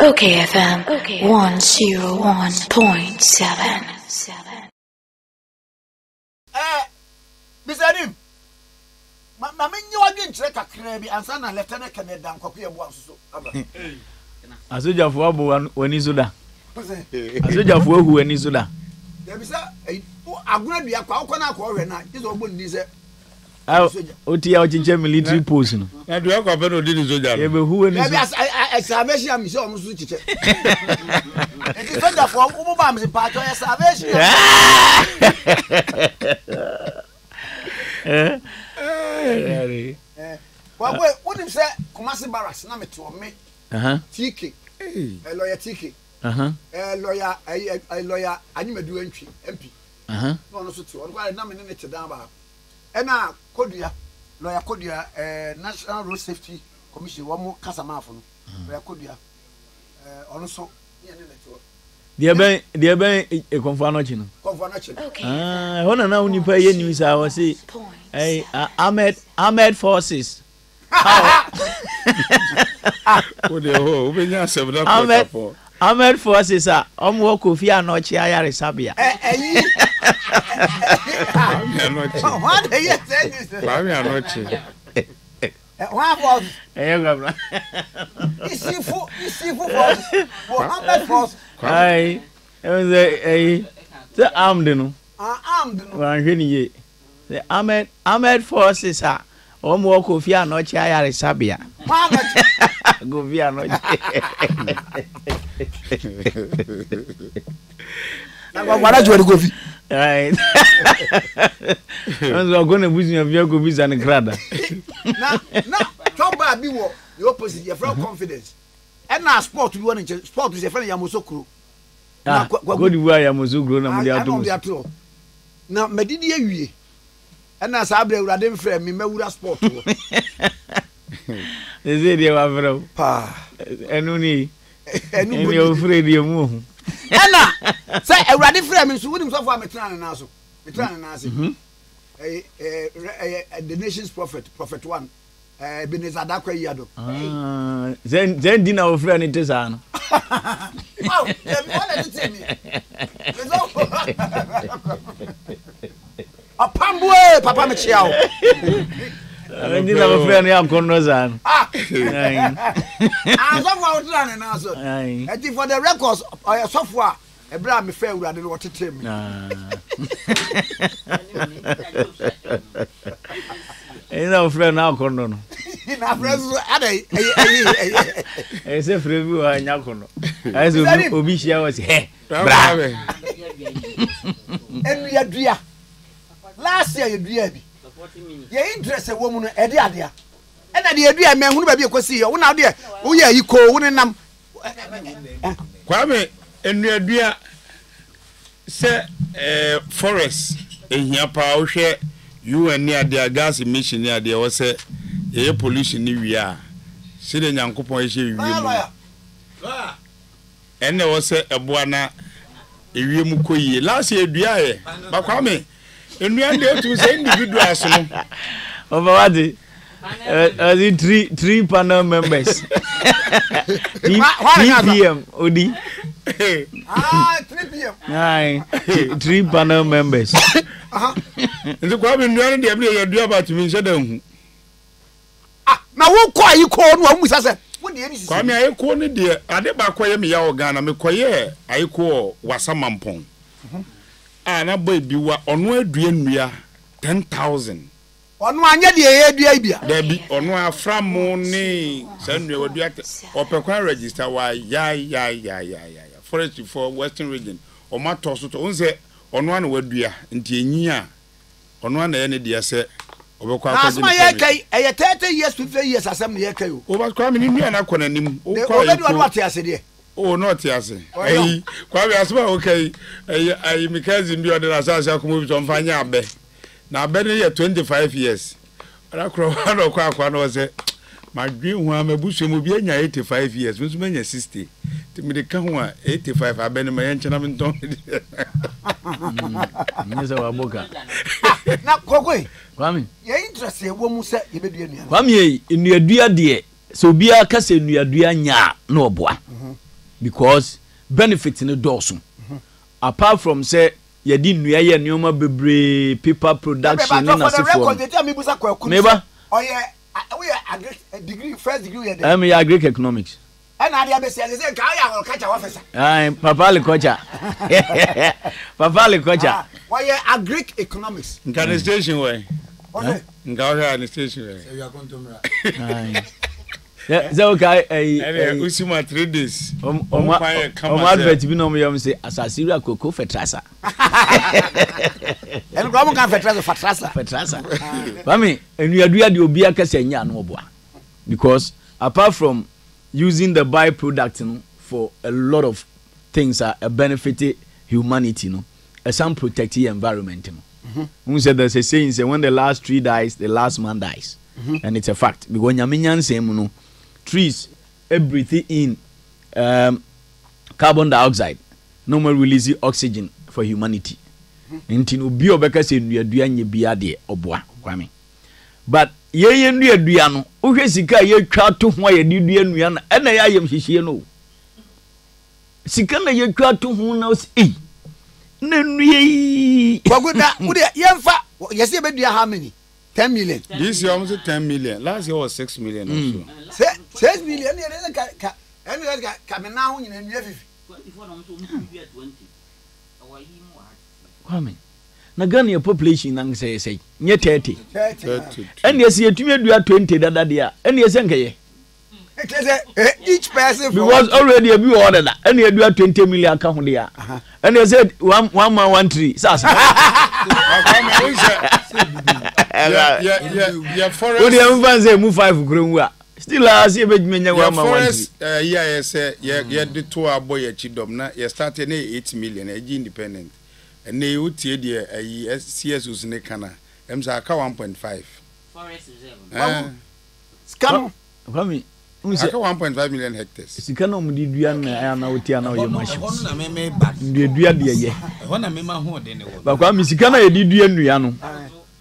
okayfm 101.7. Mr. Anim, my menu again check a crabby and son and Lieutenant Canada Kwaku Yeboah so. Asoja fo abo wani soda. Asoja fo hu wani soda. There be say aguna bia kwa na kwa we na is ogbo ndi say. Oti ya chinche military post no. Na do akwa pe no di ni soja. E be hu wani soda. There be excavation am say omo so chiche. It is soja for omo ba am say part of excavation. Well, what him say Kumasi Barracks na me to me. TK. Lawyer TK. Lawyer Anim Addo MP. No no so to. Onwa na me ne te dan ba. E na Kodua lawyer Kodua National Road Safety Commission wo mo kasamafo no. Lawyer Kodua ono so ye ne to. Dia ben e konfa no chi no. Konfa no chi. Hona na unipa ye news a wo say Ahmed forces. Ahmed forces are omo Kofi Anochi ayare sabia. What are you saying? Kwame Anochi. What was? Is he for Ahmed forces? Ai, it was the armed no. Armed no. Wan hweni ye. The Ahmed forces are omo Kofi Anochi ayare sabia. Kofi Anochi. Na gwara jori Kofi. Ai. Onzo go na busi na via Kofi zan krada. Na toba bi wo the opposite your friend confidence. And na sport bi won in sport is your friend Yamosokro. Na go di wa Yamosokro na mu di ato. Na medidi awie. Na sa abra urade mfrɛ me mawura sport wo. Eze dia wa frɛ. Pa. Enu ni. Enu o frɛ dia mu. Ena say urade frɛ me so wonim so for metran na so. Metran na ase. The nation's prophet 1. Beneza Dakwa Yado. Then dinner of friend it is an. Wow, wanted to tell me. A pambue, Papa Michel. Dinner of friend Yam Conozan. And for the records, software, a brand me fair rather than what to tell me. Ina friend now kono no. Na friend so ade e se friend bi wa nya kono. Ai so obi hia was he. Bra. Enu ya dua. Last year you dua bi. Ye interest e wo mu no e de ade a. E na de dua me hunu ba bi ekosi yo. Wo na de wo ye yiko wo ne nam. Kwame enu adua se forest ehia pa wo hwe UN ni ade gas emission ni ade wo se e pollution ni wi a se de nyankopon e hye wi mu ene wo se eboa na ewie mu koyie last year dua ye Kwame enu ade otu se individuals no over what the three panel members 3 PM Odi 3 PM aye 3 panel members nti Kwame nnuane de ebile ye dua about me nhyeda hu na wo kwa yiko no amu sase wo de eni sisi Kwame ayiko ne de ade ba koye me ya ogana me koye ayiko wasamampon na boy bi wa ono adua nnua 10,000 ono anya de ye adua bia da bi ono aframo ni sanua wadua opekwan register wa ya forest for western region o mato so to unse ono ana wadua nti enyi a ono ana ye ne de ase obekwa akwa asma ye kai e 30 years 50 years asem ne ye kai o Kwame ni nua na kona nim o kwa yi o what ase de o not ase Kwame asma okay ai mikazi bi odena asase akomo bi to mfanya abe na abe ne ye 25 years ara kro na kwa na se madwe hu amabusu mu bi anya 85 years nso manya 60 timi de ka hu a 85 abe ne ma ye nchena me nton Nisa wa boka na kokoi Kwame ye interest e wo mu se ye bedua nua Kwame enuadua de so bia ka se enuadua nya na oboa because benefits in the dorsum. Apart from say you didn't know nyoma bebre paper production in a form. Neighbor, oh yeah, we are degree first degree. I'm Greek economics. And I say I will catch our officer. I'm Papa Lekocha. Papa Lekocha. Why are Greek economics? Can station way. Okay. Ngawha station way. You are going to Yeah, okay. Usuma 3 days. Advert bi no mo say asasiria koko fetrasa. En gbo mo kan fetrasa. Mami, enuadua de obi akasa nya no oboa. Because apart from using the byproduct for a lot of things are benefit humanity, some protect the environment. Who said there's a saying say when the last tree dies, the last man dies. And it's a fact. Because Nyaminyan say trees breathe in carbon dioxide, no more release oxygen for humanity. Intino bio beka say nuadua nye bia de oboa Kwame. But ye nuadua no, uhwe sika ye twa to ho ye dua nua na na ya yem hihie no. Sika na ye twa to ho na na nui. Wagoda, would yemfa, yes ye bedua how many? 10 million. This year almost 10 million. Last year was 6 million also. 6 million now in Kwame. Na Ghana population nang say nye 30. And yes you tumi do 20 dada dia. And yes enke each person because already a be order that. And you do 20 million ka ho dia. And you said one man 1 tree. Sasa. Yeah, forest. What do you say move 5 grown still as you menya one man 1 tree. Yeah, say yeah the 2 aboy chidom na you started 8 million independent. And they would see the CS was Nekana. Emsaka 1.5. Forest reserve. Scam. Kwame. 1.5 million hectares. Sika no mudi dua na na wotia na oye machine. Na me bad. Dua de ye. Ho na me ma ho de ne wo. Ba Kwame sika na ye di dua nua no.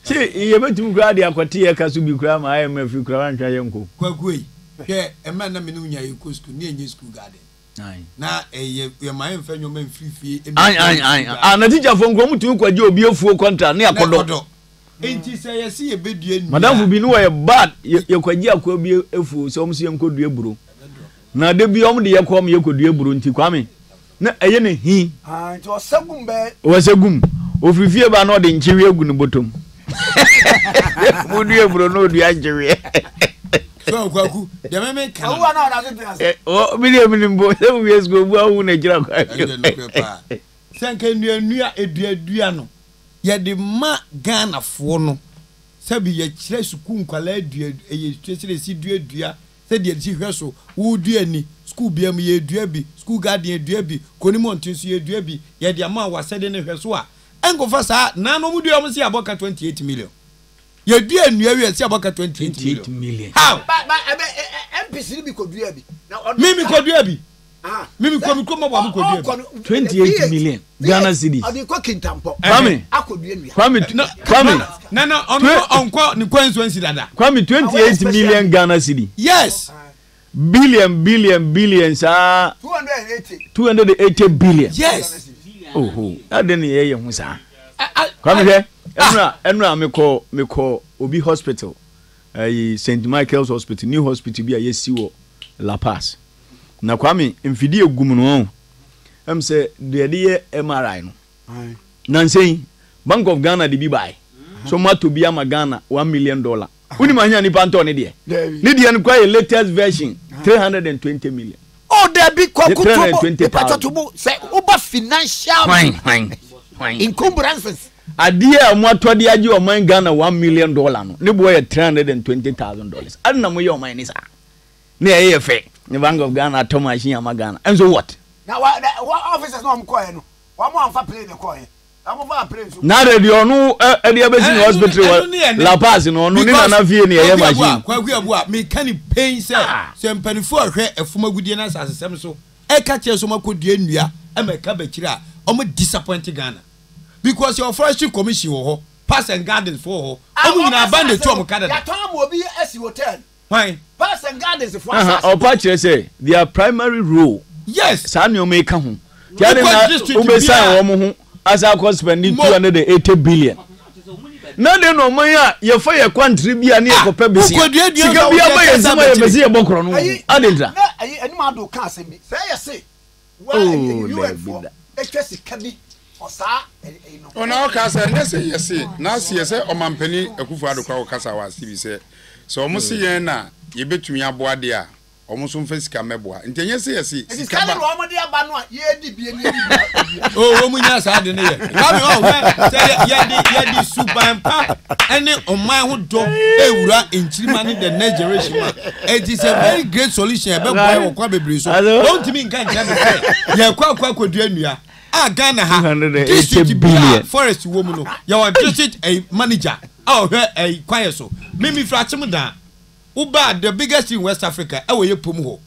Se ye betum kura de akwate ye kaso bi kura ma IMF kura antwa ye nko. Kwaku yi. Hwe ema na me no nya ye ko school, ne enye school garden. Na ye ma emfa nyoma mfifie na teacher fo nko mutu kwaje obi efuo contract ne akodo enti say ye see ye bedua nu madam fu bi no ye bad ye kwaje akwa bi efuo so omso ye nkodua buro na de bi om de ye kom ye kodua buro nti Kwame na eye ne hi nti osagum be osagum ofifie ba na de nchiwe egu ne botom modua buro no dua nchiwe so Kwaku de me kan wo na na se million mbo se we go bu awu na gira kwa sanka nua eduadua no ye de ma Ghana fo no sabi ye kire suku nkwala adua ye twesire si duadua se de si hweso wo dua ni school biam ye dua bi school garden dua bi konimo ntinso ye dua bi ye de ama wasede ne hweso a enkofa sa na no mu dua mo si aboka 28 million. You do a new area, see about 28 million. How? MPC be could do a Mimi could do a bit. Mimi come 28 million. Ghana City. Are you cooking tampo? Kwame, I could be. Kwame. No, on consequence that. Kwame 28 million Ghana City. Yes. Billions 280 billion. Yes. Oh, I didn't hear you, sir. Kwame here. Enra me call Obi Hospital, St. Michael's Hospital, new hospital bi a yesi wo La Paz. Na Kwame mfidi egum no. Say de MRI no. Na say Bank of Ghana de bi buy. So mato bi ama Ghana $1 million. Uni manya ni panto ne de. Ni de no latest version 320 million. Oh, there be Kwaku say over financial encumbrances. Adia mwatwadi aji o man Ghana $1 million no. Ne boy $320,000. Adna mo yo man ni sa. Ne ye fe. The Bank of Ghana to machine ama Ghana. And so what? Now what officers no am call no. Wa mo am fa play the call. Am fa play so. Na de no e de besin hospital La Paz no ni na fie ne ye machine. Kwaku Yeboah me kan pain say sempanifo ahwe efumagudie na asasem so. E ka che so makodua nnua e me ka ba kira o mo disappoint Ghana. Because your forestry commission ho pass and gardens for ho omu na abandon to omu Canada. Ya tom obi esi hotel. Why? Pass and gardens for Or say their primary role yes saa ne o me ka ho tiade na ubesa wo mo ho asa ko spend 280 billion na de no man ya ye fa ye country bia ne ko pa besi sika bia ba ye zima ye besi ye bokro no adenta ayi Anim Addo ka asem bi say ye say wa you for etwesi kabi osa no ona o ka say na say ye say na say say o mampani Akufo Addo kwa o kasa wa si bi say so mo se yen na ye betumi aboa de a omo so mfa sika meboa ntenye se yesi sika ba no omo de aba no ye di bie ni o mu nya sa de ne ye Kwame o ye di super mpa ene oman ho do ewura enchirima ni the next generation it is a very great solution e be boy wo kwa bebre so don't me nkan nkan ye kwa kodua nua a Ghana ha district billion forest wo mu no ye wa district a manager oh he kwaye so mimi fra chim da Uba the biggest in West Africa ewe ye pom ho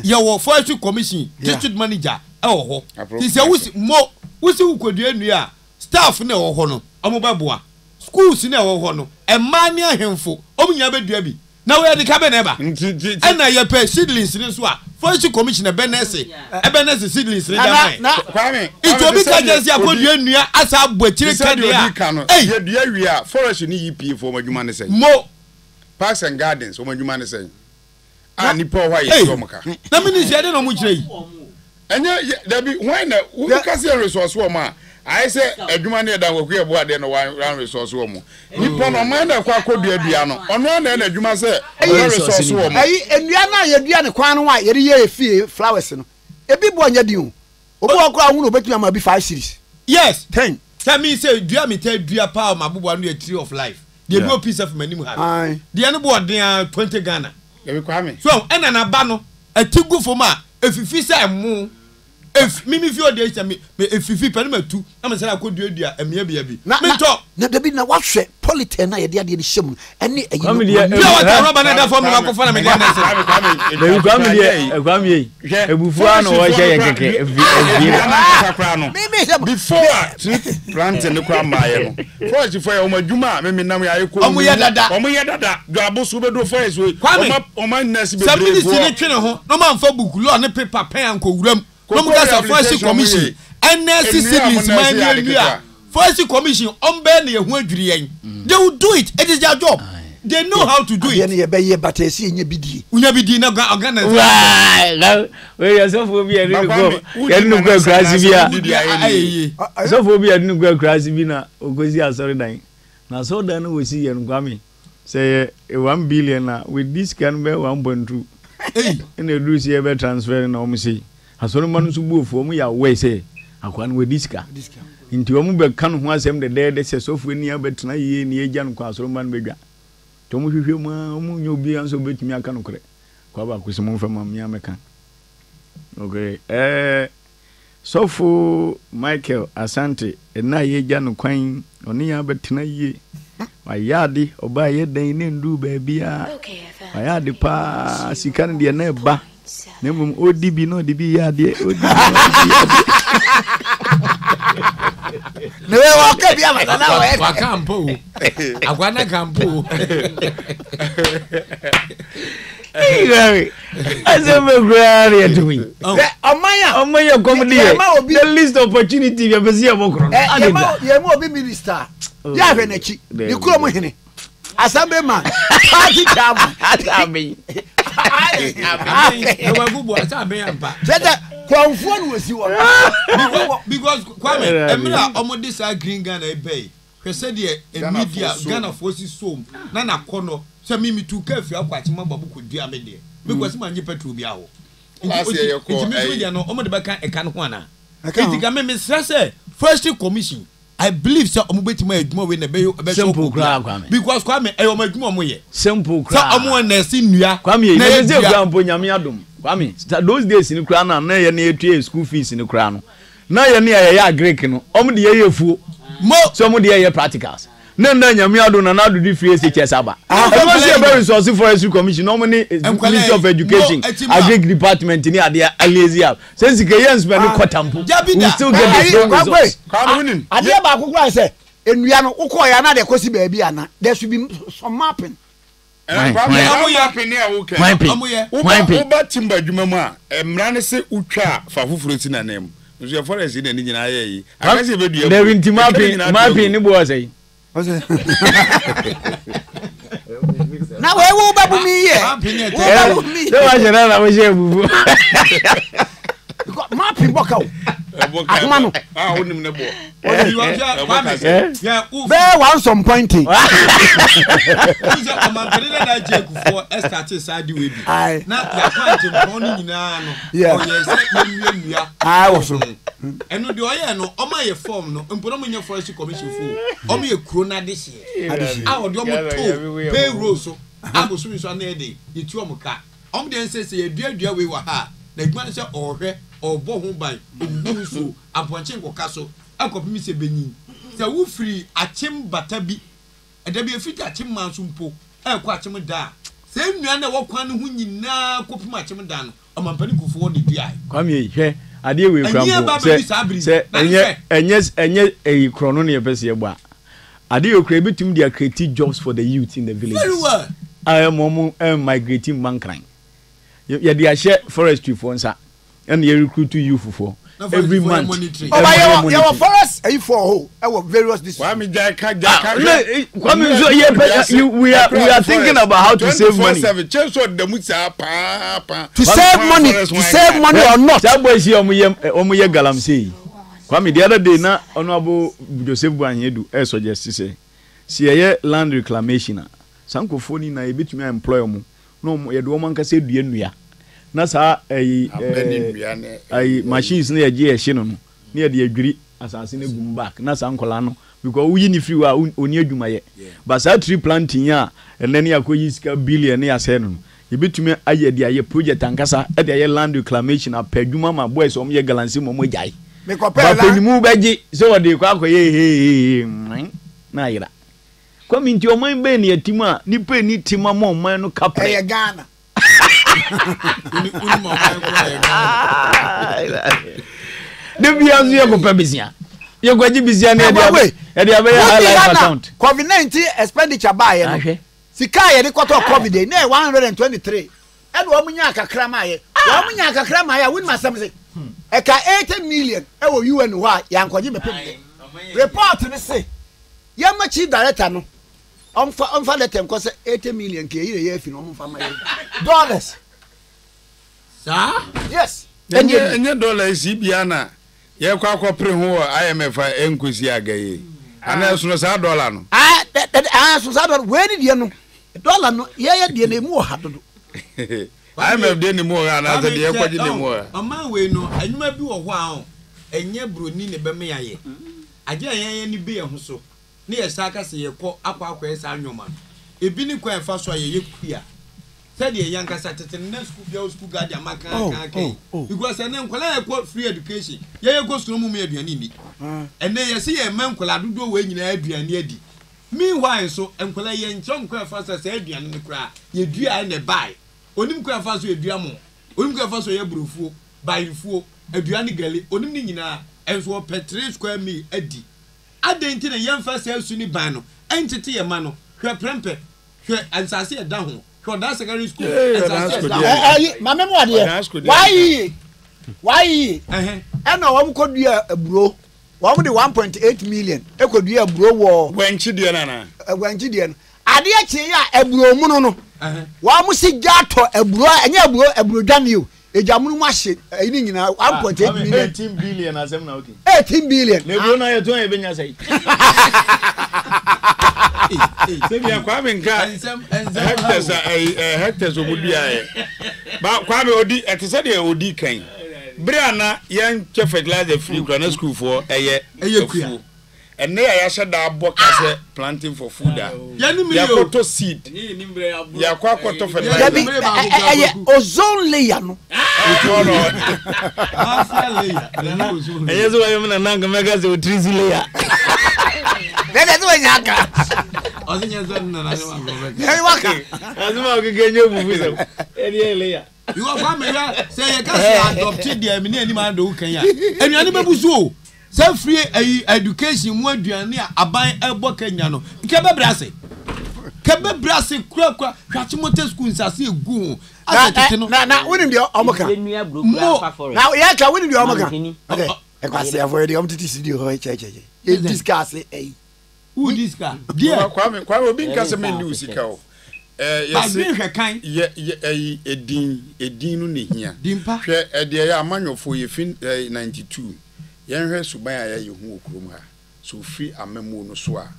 ye forestry commission district manager ewo ho ti se wusi ukodua nua staff na ewo ho no omobeboa schools na ewo ho no emma ne ahemfo omunya bedua bi na we de ka be na eba na ye pe seedlings ni so a forestry commission benese seedlings ni da na Kwame itobi ka jesi akodua nua asa abotire ka de a ye dua wi a forest ni yipi fo madwuma ne sei Parks and Gardens, woman saying. Ah, nipo why you moka. Na ministry ade no mu kire yi. Enye there be when we can see a resource woman. I say adwuma na da Kwaku Yeboah de no one resource woman. Nipo no man na kwa kodua dua no. Ono na adwuma say resource woman. Ayi enua na ye dua ne kwan no a ye de ye fie flowers no. Ebi bo anya di o. Obi okra hu no betumi ama bi 5 series. Yes, 10. Tell me say dua me tell dua pa mabubo no a tree of life. They no piece of many have. The animal there 20 Ghana. So, and an abano, a tigu for ma, if you feel mo, if Mimi feel days and me, if you feel permit to, I'm a could do dear, and maybe. Not talk, never been a watch politan, I did the shim, and you know, from Macofana, before planting the crime, first for my Juma, maybe now I could that, Gabos will do first with my nest. No man for book, law, and paper, pen, and cogram. No more first commission. And seedlings, my dear. First commission, Benny, they will do it. It is their job. They know how to do it. But I see in your BD. Unabidi na Ghana. Where yourself will be a little go. You go crazy. So for me, I didn't go crazy. Ogozia sorry dying. Now so then we see and Kwame say 1 billion with this can be 1.2. And the do see ever transfer in Omusi. As one man to move for me away say, I can with this car. Into a mobile can once him the day they say so for near but na ye near Jan Quasroman Bega. Tomu you be answer bit me I can correct. Quaba with some from Yamakan. Okay, so for Michael Asante, and na ye Jan Quine, or near but na ye. My yardy, or buy a day name do baby. My yardy pa, she can't be a neighbor. Never Odi no DB yardy. No, okay, be a campo. I want a campo. I said, we're to me. Oh, my comedy, the least opportunity you ever see a book. You're more minister. You have an itchy. You come with him. As a man, party time. Because Kwame, Emira omo this green Ghana bay. He said the media Ghana forces so na kono so me to cafe akwachi mababu ko dua me de because man je petrol bia ho. Nti media no omo de baka eka no ho ana. Nti ga me stress first commission. I believe so omo betima adwuma we na be simple cry Kwame. Because Kwame e omo adwuma omo ye. Simple cry. So omo na si nua. Kwame na ze kra mpo nyame adom. Kwame those days in kra na ye na etua school fees in kra no. Na ye na ye Greek no. Omo de ye fuo. Mo so omo de ye practicals. Na nyame adom na do di free SHS aba. E was a very resource forestry commission no money Ministry of Education Agric department ni ade alezia. Since ke ye spend kwatampo. We still get the results. Kwame ade ba akukura say enua no ukoya na de kosi baabi ana there should be some mapping. Oba timba adwuma mu a emra ne se utwa fa foforo ti na nem nso forest ni ni nyina ayi akase be dua David Timapi ni bo say na we babu mi ye babu mi se wa jera na we je bubu mapi boka akuma no onim ne bo be one some pointing Uze amantele na jeku for start side we bi na ya kwante mo no nyina no o ye se nua wo so eno de oye no o ma ye form no mpono mo nya forest commission fo o ma ye kuro na de hye a o de o mo to pay roll so agosu mi so na e de yitu o mo ka o mo de se ye dua we wa ha na igman se ohwe obo ho ban obu so aponche nkoka so akopimi se benyin se wo free achim bata bi eda bi efiti achim manso mpo ekwa achim da se nua na wokwan no hu nyina kopim achim da no omampani kufu wo de dua Kwame hwe ade we krampo se enye eyi krono ne yepese egba ade okra bitum dia create jobs for the youth in the village. Very well. I am migrating mankran ye dia share forestry for nsa and you recruit youth for every month. Oh, your forest are you for who? Our various districts. We are thinking about how to save money. To save money or not. That boy see omuye galam say. Kwame the other day na honorable Joseph Buanyedu suggest say see land reclamation sankofo ni na ebetumi employ mu no ye do man ka say dua nua na sa machines na ye je ehye no na ye de adwiri asase na gum back na sa nkola no because we ni free wa oni adwuma ye but sa tree planting a enene akoyi sika billion na say no ebetumi aye de aye project ankasa e de aye land reclamation apadwuma ma boys om ye galansi mo jai me kopela ba penimu beji so wo de kwa akoye na yira Kwame nti oman be ne atimu a nipa ni tima mo oman no kapre e Ghana de biazu ye ko pebisia ye gwaji bisia na e de abe high life account COVID-19 expenditure buy no sika ye de kwato COVID na 123 e do omunya kakra ma ye omunya kakra ma ye win masam se e ka 80 million e wo UN wa ya nkwaji be pem report ni se ye ma chief director no on let them cost 80 million ke ire ye fi no mfa ma ye dollars sa yes enye dollars bia na ye kwa akopre ho IMF enkosi agaye ana so no sa dollar no so sa dollar we ni die no dollar no ye die na mu ha dodo IMF de ni mu ha na za de ye kwaji ni mu ha ama we no anyuma bi wo ho a enye broni ne be me yaye age ayen ni be ye ho so ne ye saka se ye kɔ akwa esa anwoma ebi ni kwa fa so ye kua said ye yanka satete na school guard amaka kan because ene nkola ye kɔ free education ye go school mu aduane ni ene ye se ye man nkola dodo we nyina aduane adi meanwhile so nkola ye nkyɛ nkwa fa so se aduane ne kura ye dua na buy onim kwa fa so ye dua mo onim kwa fa so ye brofuo bayinfuo aduane gale onim ni nyina enso petrol square meal adi adenti na yemfa se asu ni ban no entete ye ma no hwe prempe hwe ansase ye da ho hwe da secondary school ansase da mama mo ade why ena wo kodua aburo wo mo de 1.8 million ekodua aburo wo gwanchi die na gwanchi die no ade achi ya aburo mu no wo mo si gato aburo enya aburo dwane o ejamunu mahye ini nyina 1.8 million 18 billion asem na okay 18 billion le bro na ye to e benya sai se bia Kwame nka hectares obudua e ba Kwame odi etese de odi kan briana yan che fertilizer free grammar school for eye kua enne ya sheda abo kase planting for food ya koto seed ya koto fertilizer ozone layer no eyezo wa yomna nanga magaze o trizi layer bebe zo nyaka ozinya zanna na yo waka azuma ogegenye obufuzo eri layer you are Kwame ya say you can adopt the me ni ani ma do kan ya anuane bebusu o say free education mu aduane a aban ebo Kenya no nke bebrase kebe brase kura hwachimote school nsase egu na wonim de omoka na ya ka wonim de omoka okay e kwase avoid the omtiti studio ho che e discuss who discuss there kwame obi nkase me ndi usika o edin no ne hia hwe ede ya amanyofo ye fin 92 yenhwe suban ya ye hu okrom ha so free amemu no so a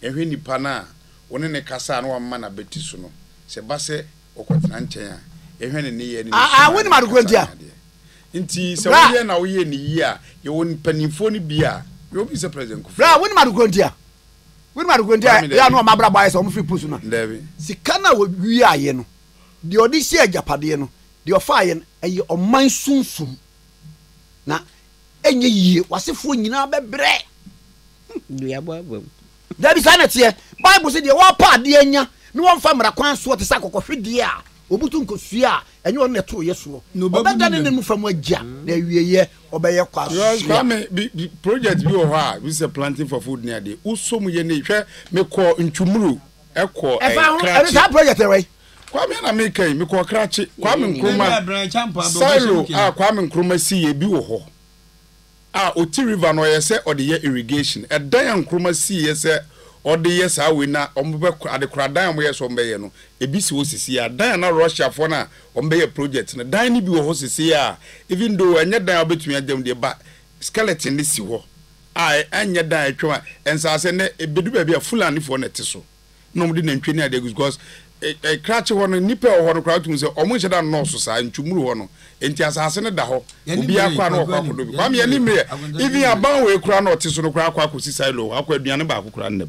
ehwe nipa na woni ne kasa na wamma na beti so no se base okotena nchen a ehwe ne ye ni woni marugontia nti se wo ye na wo ye ni yi a ye woni panimfo ni bia ye obi se president Kufu bra woni marugontia ya no mabra boy so mo free push no sika na wo wi aye no de odi si agapade no de ofa aye eye oman sunsum na enye yie wasefo nyina bebre dua boabom da bi sanete bible say de wo pa de anya no won fa mra kwan so te sakokofhede a obutu nkosua enye on neto yeso obeda ne mu fam agya na wieye obeye kwa so project bi wo ha we say planting for food near dey usom ye ne hwe me ko ntwumuru ekọ that project right Kwame na me kai me ko krache Kwame Nkrumah silo Kwame Nkrumah si ye bi wo ho Oti river no yese ode ye irrigation edan Nkrumah si yese ode ye sa we na ombe adekoradan mo yeso ombe ye no ebisi wo sisi ya dan na Russia fo na ombe ye project na dan ni bi wo ho sisi ya even though anya dan obetumi adam de ba skeleton ni si ho anya dan atwa ensase ne ebedu ba bia fulani fo na te so no mo de nantwe ni ade because krache ho no nipa ho no kra tum se omo nheda no so sa ntwumuru ho no enti asase ne da ho obi akwa na okwa kodo bi kwam ye ni me even aban we kra na otiso no kra akwa kosi silo akwa aduane ba akwa nnam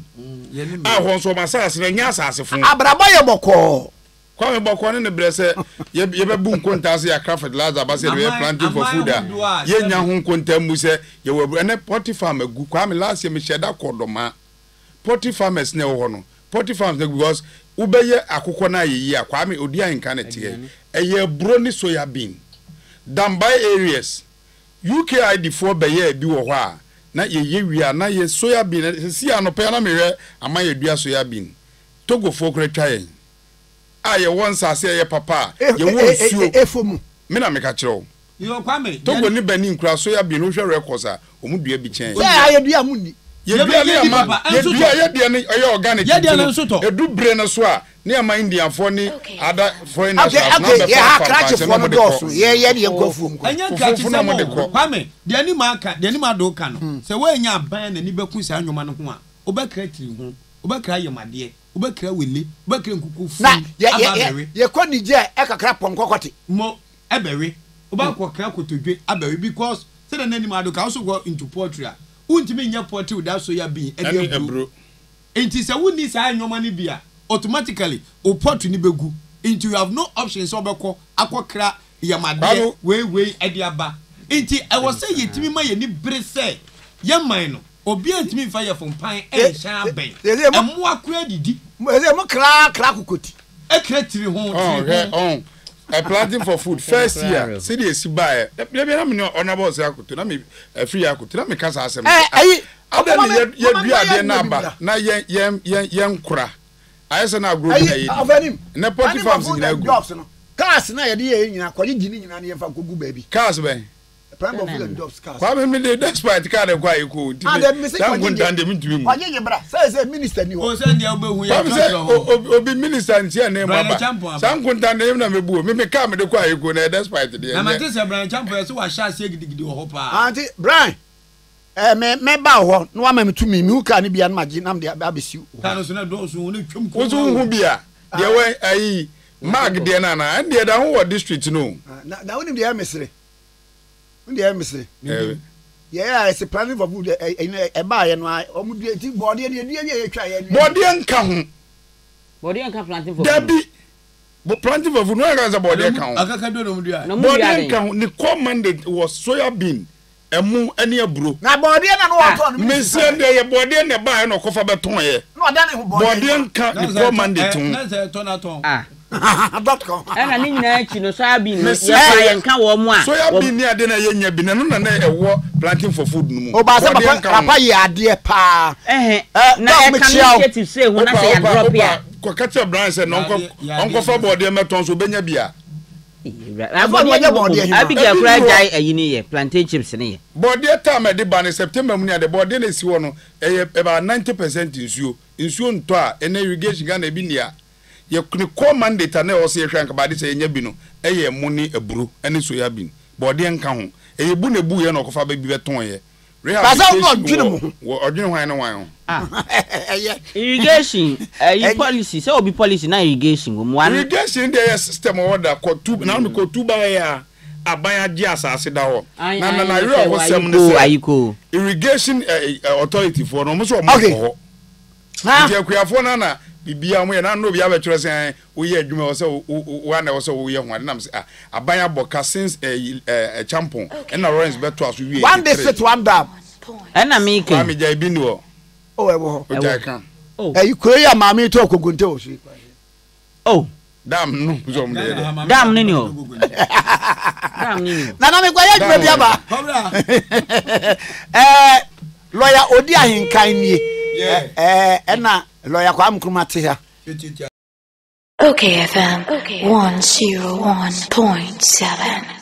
ho so masase na nya asase fun abrabo ye boko kwam boko ne brese ye bebu nkontase ya craft laza ba se we planting for food ye nya ho nkontam mu se ye wabu ene potty farm agu kwam last year me sheda kodoma potty farmers ne ho no potty farms because ubeye akukọ na yeyi Kwame Odi Ahenkan tie eye bro ni soya bean dambai areas UKID4 beye bi wo ho a na yeye wia na ye soya bean si anope na mehwe ama ye dua soya bean Togo fo kretwa yen ye wonsa se ye papa ye wonsuo efomu me na meka kire o yo Kwame Togo ni bani nkura soya bean wo hwe records a omudua bi chen ye dua munni ye dua ye ne ayo organic edu bre na so a ne ama Indian for ni other foreigners okay yeah crash for no doso ye de enkofu anya crash for no Kwame de Anim Addo ka no se we nya ban na ni beku sa anwoma no ho a obekra tiri ho obekra yemade obekra wele obekra nkuku fu abere ye ko nije e kakra ponkokote mo ebere obakokra kotodwe abere because say the Anim Addo ka also go into poetry untimi nya poetry without soya bean e de bro enti se woni sa anwoma ni bia automatically poetry ni begu into you have no options obekọ akokra yamade we ediaba enti I was say yetimi ma ye ni bere say ye man no obi antimi fa ye fompan e sha ben emo akura didi mo kra kokoti e kra tiri ho planting for food first year see the siba e na me honorable say akoto na me free akoto na me kasa asem ada ye dua de na ba na ye nkura ayese na agro na ye na potty farms nyina gu cars na ye de nyina kwaje gini nyina na ye fa kogu ba bi cars ben prime of the jobs cars kwa me de despite car de kwa iko dan guntan de mitumi mu kwaje ye bra say minister ni o say dia obehu ya obi minister ntia na maba san guntan de na mebu me car me de kwa iko na despite de na mate say Brian Champo so wa sha se gidigidi ho pa anti Brian me ba ho no wa mametumi mi uka ne bia na magi nam de abesi ka no so na do so ne twem ko wo so hu bia de we ayi mag de na na and de da ho district no na woni de mesre ndi e mesre yeah it's planning for food e ba ye no omudu ti body de ye twa ye body nka ho body nka planting for dabi but planting for food no ga za body nka ho akaka do no mudu a body nka ho ni commanded was soya bean emu ene aburo na body na no wato no mesia de ye body na ba no kofa beton ye no da ne body nka ni commanded ton na se ton .com ana ni nyina chi no soya bean ye nka wo mo a soya bean ni ade na ye nya bi na no na ewo planting for food no mu o ba se papa ye ade pa na e kan initiative say ho na say ya drop ya ko catch brand say no onko fa body meton so benya bia Abigail cry jai ayini ye plantain chips ne. Body time de ban September mu de body na si wo no about 90% nsuo nto a ene irrigation ga na bi nia ye kuni ko mandate na o se hwe anka ba de se nya bi no eye mu ni eburu ene soya bin body nka ho eye bu na bu ye no kofa ba bi beton ye rehabilitation wo odwene hwan no hwan irrigation policy say obi policy na irrigation wo one irrigation dey system order ko tu na me ko tu ba ya abanya ji asase da ho na re ho sem ne say irrigation authority for no mo so mo ho ha je kuafo na bibia mo ye na no bia be twere sen wo ye adwuma wo se wo na wo se wo ye ho ade na me abanya boka since champon na Lawrence beto aso wie one day sit one dam na me ke Kwame jai bi ni wo ewo o jai kan you koya mama to okogunte o so dam no so mo de dam ni o dam ni na me kwa ye dwuma bia ba lawyer Odi Ahenkan ni na lawyer Kwame Nkrumah Tikese okayfm 101.7